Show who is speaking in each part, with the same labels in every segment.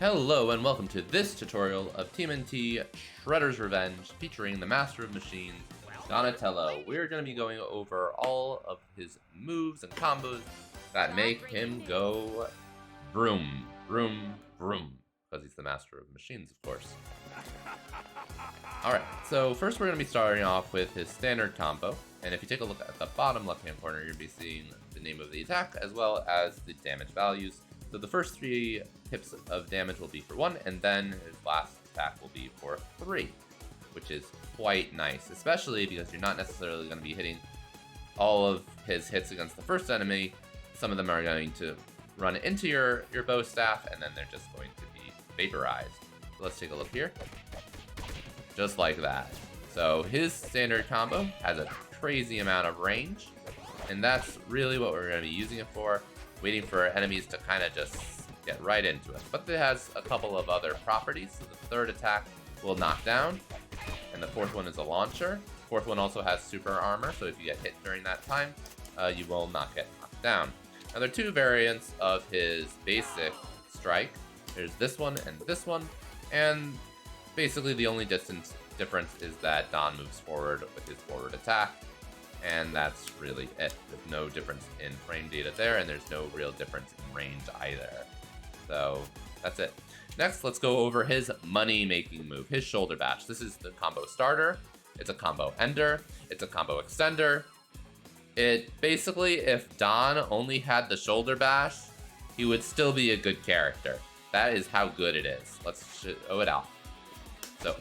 Speaker 1: Hello and welcome to this tutorial of TMNT Shredder's Revenge featuring the Master of Machines, Donatello. We're going to be going over all of his moves and combos that make him go vroom, vroom, vroom, because he's the Master of Machines, of course. Alright, so first we're going to be starting off with his standard combo, and if you take a look at the bottom left-hand corner, you're going to be seeing the name of the attack as well as the damage values. So the first 3 hits of damage will be for 1, and then his last attack will be for 3, which is quite nice, especially because you're not necessarily going to be hitting all of his hits against the first enemy. Some of them are going to run into your bow staff, and then they're just going to be vaporized. So let's take a look here. Just like that. So his standard combo has a crazy amount of range, and that's really what we're going to be using it for. Waiting for enemies to kind of just get right into it. But it has a couple of other properties. So the third attack will knock down, and the fourth one is a launcher. The fourth one also has super armor, so if you get hit during that time, you will not get knocked down. Now there are 2 variants of his basic strike. There's this one, and basically the only difference is that Don moves forward with his forward attack. And that's really it. There's no difference in frame data there, and there's no real difference in range either. So that's it. Next, let's go over his money-making move, his shoulder bash. This is the combo starter. It's a combo ender. It's a combo extender. It basically, if Don only had the shoulder bash, he would still be a good character. That is how good it is. Let's show it out. So,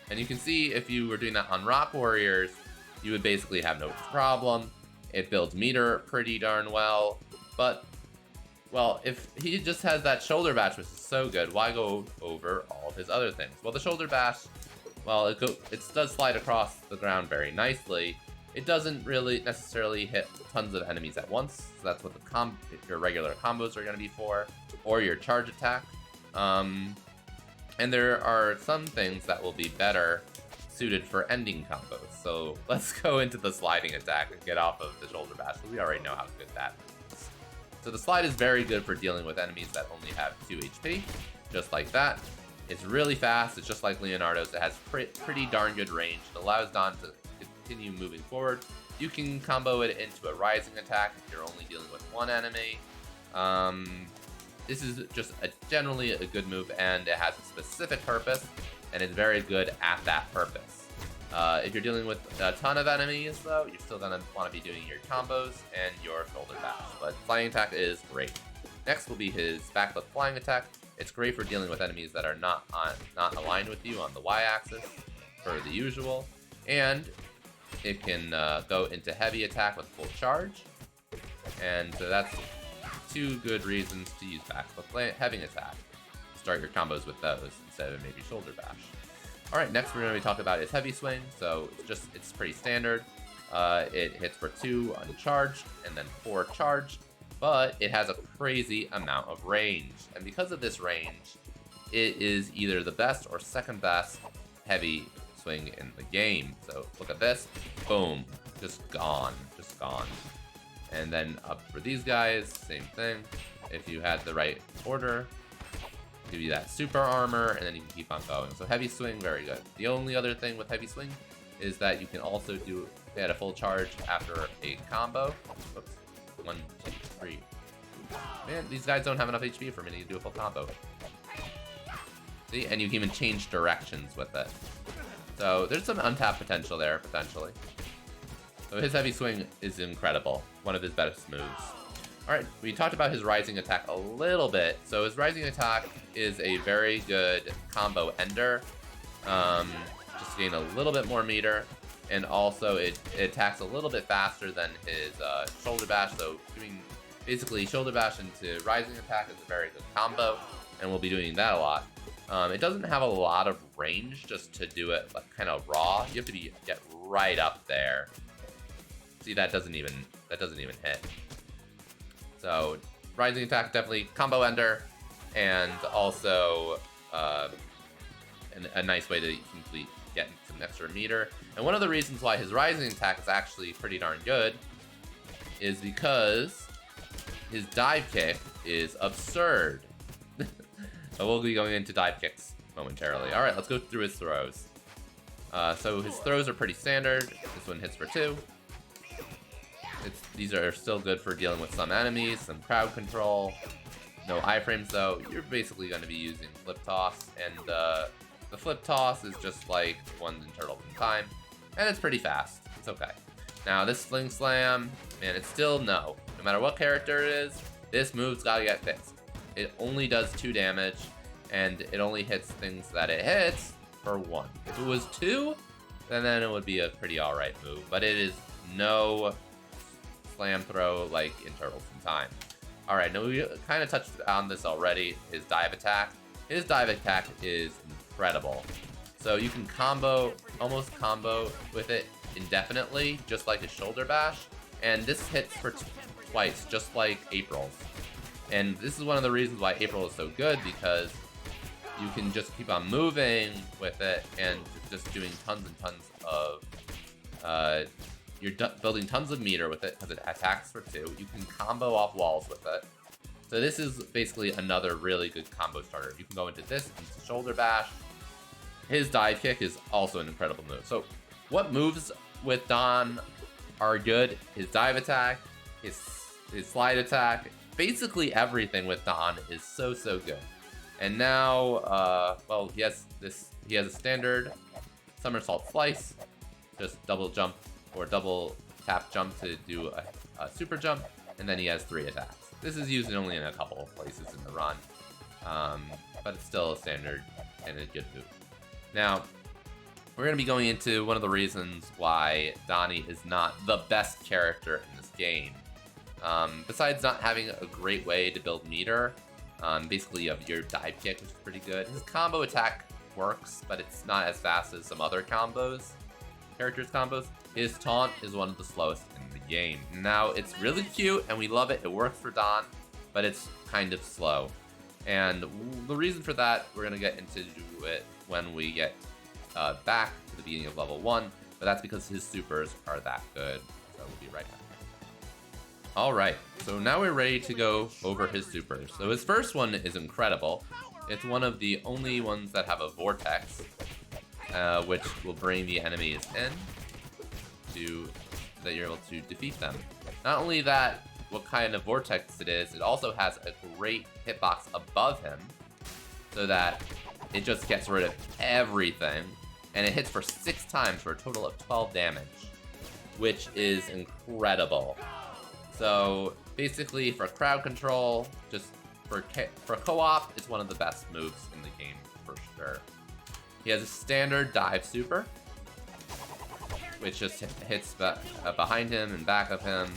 Speaker 1: And you can see if you were doing that on Rock Warriors, you would basically have no problem. It builds meter pretty darn well. But, well, if he just has that shoulder bash, which is so good, why go over all of his other things? Well, the shoulder bash, well, it does slide across the ground very nicely. It doesn't really necessarily hit tons of enemies at once. So that's what your regular combos are going to be for, or your charge attack. And there are some things that will be better suited for ending combos. So let's go into the sliding attack and get off of the shoulder bash. We already know how good that is. So the slide is very good for dealing with enemies that only have 2 HP, just like that. It's really fast. It's just like Leonardo's. It has pretty darn good range. It allows Don to continue moving forward. You can combo it into a rising attack if you're only dealing with 1 enemy. This is just generally a good move, and it has a specific purpose, and it's very good at that purpose. If you're dealing with a ton of enemies, though, you're still going to want to be doing your combos and your shoulder bash, but flying attack is great. Next will be his backflip flying attack. It's great for dealing with enemies that are not aligned with you on the y-axis, per the usual, and it can go into heavy attack with full charge, and so that's 2 good reasons to use backflip heavy attack. Start your combos with those instead of maybe shoulder bash. Alright, next we're going to be talking about his heavy swing. So it's pretty standard. It hits for 2 uncharged and then 4 charged, but it has a crazy amount of range. And because of this range, it is either the best or second best heavy swing in the game. So look at this. Boom. Just gone. Just gone. And then up for these guys, same thing. If you had the right order, give you that super armor, and then you can keep on going. So heavy swing, very good. The only other thing with heavy swing is that you can also get a full charge after a combo. Oops. 1, 2, 3. Man, these guys don't have enough HP for me to do a full combo. See, and you can even change directions with it. So there's some untapped potential there, potentially. So his heavy swing is incredible. One of his best moves. Alright, we talked about his rising attack a little bit. So his rising attack is a very good combo ender. Just gain a little bit more meter. And also it attacks a little bit faster than his shoulder bash. So doing basically shoulder bash into rising attack is a very good combo. And we'll be doing that a lot. It doesn't have a lot of range just to do it like kind of raw. You have to get right up there. See, that doesn't even hit. So rising attack, definitely combo ender, and also a nice way to get some extra meter. And one of the reasons why his rising attack is actually pretty darn good is because his dive kick is absurd. But we'll be going into dive kicks momentarily. Alright, let's go through his throws. So his throws are pretty standard. This one hits for 2. These are still good for dealing with some enemies, some crowd control. No iframes though. You're basically going to be using flip toss, and the flip toss is just like ones in Turtles in Time, and it's pretty fast. It's okay. Now this Sling Slam, man, it's still no. No matter what character it is, this move's gotta get fixed. It only does 2 damage, and it only hits things that it hits for 1. If it was 2, then it would be a pretty alright move, but it is no slam throw like in Turtles in Time. Alright, now we kind of touched on this already, his dive attack. His dive attack is incredible. So you can almost combo with it indefinitely, just like his shoulder bash, and this hits for twice, just like April's. And this is one of the reasons why April is so good, because you can just keep on moving with it and just doing tons and tons of you're building tons of meter with it because it attacks for 2. You can combo off walls with it. So this is basically another really good combo starter. You can go into this, into shoulder bash. His dive kick is also an incredible move. So what moves with Don are good? His dive attack, his slide attack, basically everything with Don is so good. And now, well, he has a standard somersault slice, just double jump or double tap jump to do a super jump, and then he has 3 attacks. This is used only in a couple of places in the run, but it's still a standard and a good move. Now, we're going to be going into one of the reasons why Donnie is not the best character in this game. Besides not having a great way to build meter, basically you have your dive kick, which is pretty good. His combo attack works, but it's not as fast as some other characters' combos. His taunt is one of the slowest in the game. Now, it's really cute, and we love it. It works for Don, but it's kind of slow. And the reason for that, we're going to get into it when we get back to the beginning of level 1, but that's because his supers are that good. So we'll be right back. Alright, so now we're ready to go over his supers. So his first one is incredible. It's one of the only ones that have a vortex, which will bring the enemies in so that you're able to defeat them. Not only that, what kind of vortex it is, it also has a great hitbox above him so that it just gets rid of everything, and it hits for 6 times for a total of 12 damage, which is incredible. So basically for crowd control, just for co-op, it's one of the best moves in the game for sure. He has a standard dive super, which just hits behind him and back of him,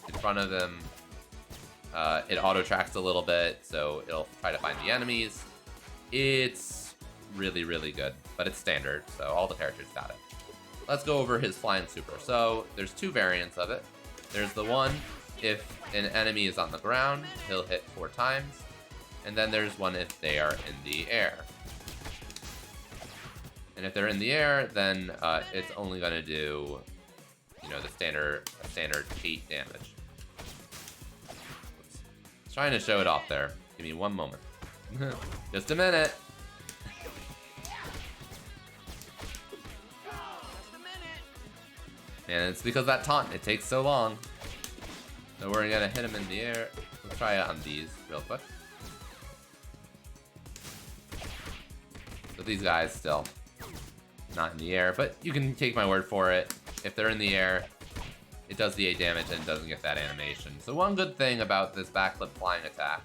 Speaker 1: in front of him. It auto-tracks a little bit, so it'll try to find the enemies. It's really good, but it's standard, so all the characters got it. Let's go over his flying super. So there's 2 variants of it. There's the one, if an enemy is on the ground, he'll hit 4 times. And then there's one if they are in the air. And if they're in the air, then it's only going to do, you know, the standard 8 damage. Oops. Trying to show it off there. Give me 1 moment. Just a minute. And it's because that taunt, it takes so long. So we're gonna hit him in the air. Let's try it on these real quick. So these guys still not in the air, but you can take my word for it. If they're in the air, it does the 8 damage and it doesn't get that animation. So one good thing about this backflip flying attack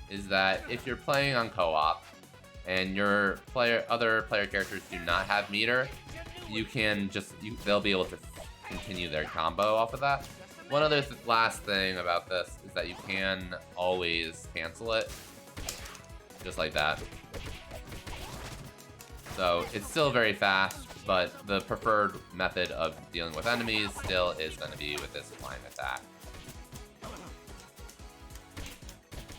Speaker 1: is that if you're playing on co-op and your other player characters do not have meter, you can just they'll be able to continue their combo off of that. One other last thing about this is that you can always cancel it, just like that. So it's still very fast, but the preferred method of dealing with enemies still is going to be with this flying attack.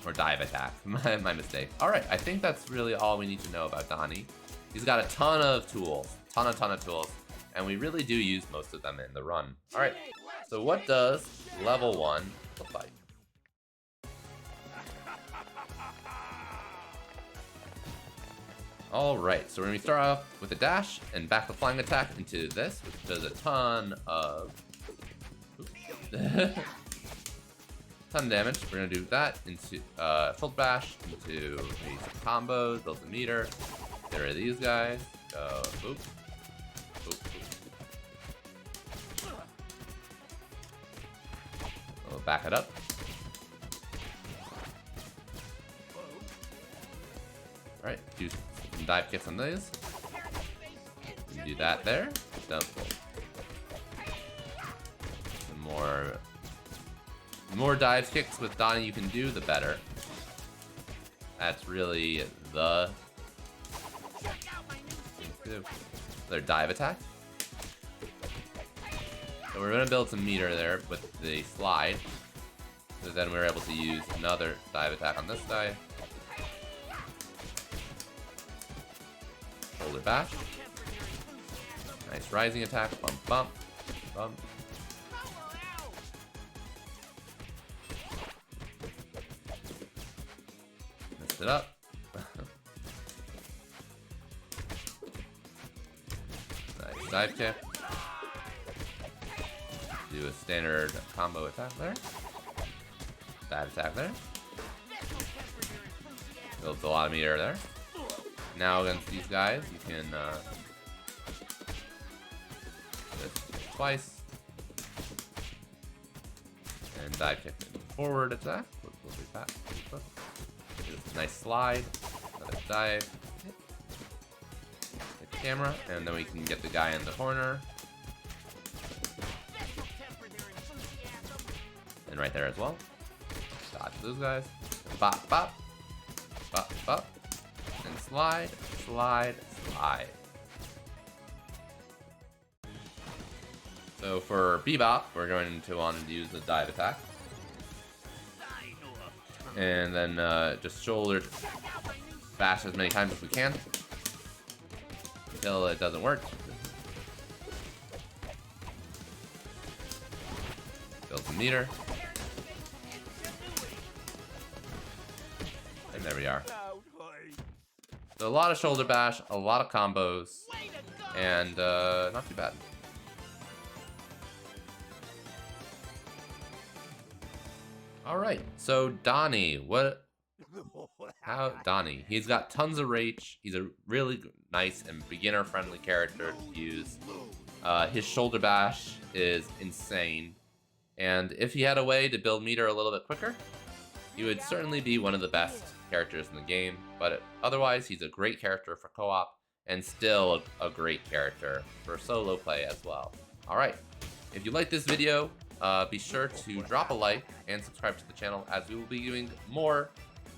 Speaker 1: Or dive attack, my mistake. Alright, I think that's really all we need to know about Donnie. He's got a ton of tools, ton of tools, and we really do use most of them in the run. Alright, so what does level 1 look like? Alright, so we're going to start off with a dash and back the flying attack into this, which does a ton of ton of damage. We're going to do that into shoulder bash, into maybe some combos, build the meter. Get rid of these guys. Go, boop. Boop, boop. We'll back it up. Alright, do some dive kicks on these. Do that there. Dump. The more dive kicks with Donnie you can do, the better. That's really the thing to do. Their dive attack. So we're gonna build some meter there with the slide. So then we're able to use another dive attack on this guy. Shoulder bash. Nice rising attack. Bump, bump, bump. Messed it up. Nice dive kick. Do a standard combo attack there. Dive attack there. Builds a lot of meter there. Now against these guys, you can this twice and dive kick forward attack. Just nice slide, another dive, hit the camera, and then we can get the guy in the corner. And right there as well. Dodge those guys. Bop, bop, bop, bop. And slide, slide, slide. So for Bebop, we're going to want to use the dive attack. And then just shoulder bash as many times as we can. Until it doesn't work. Build some meter. And there we are. So a lot of shoulder bash, a lot of combos, and not too bad. Alright, so Donnie, Donnie, he's got tons of reach. He's a really nice and beginner-friendly character to use. His shoulder bash is insane. And if he had a way to build meter a little bit quicker, he would certainly be one of the best characters in the game, but otherwise he's a great character for co-op and still a great character for solo play as well. Alright, if you like this video, be sure to drop a like and subscribe to the channel, as we will be doing more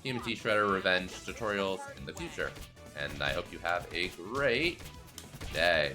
Speaker 1: TMNT Shredder Revenge tutorials in the future. And I hope you have a great day.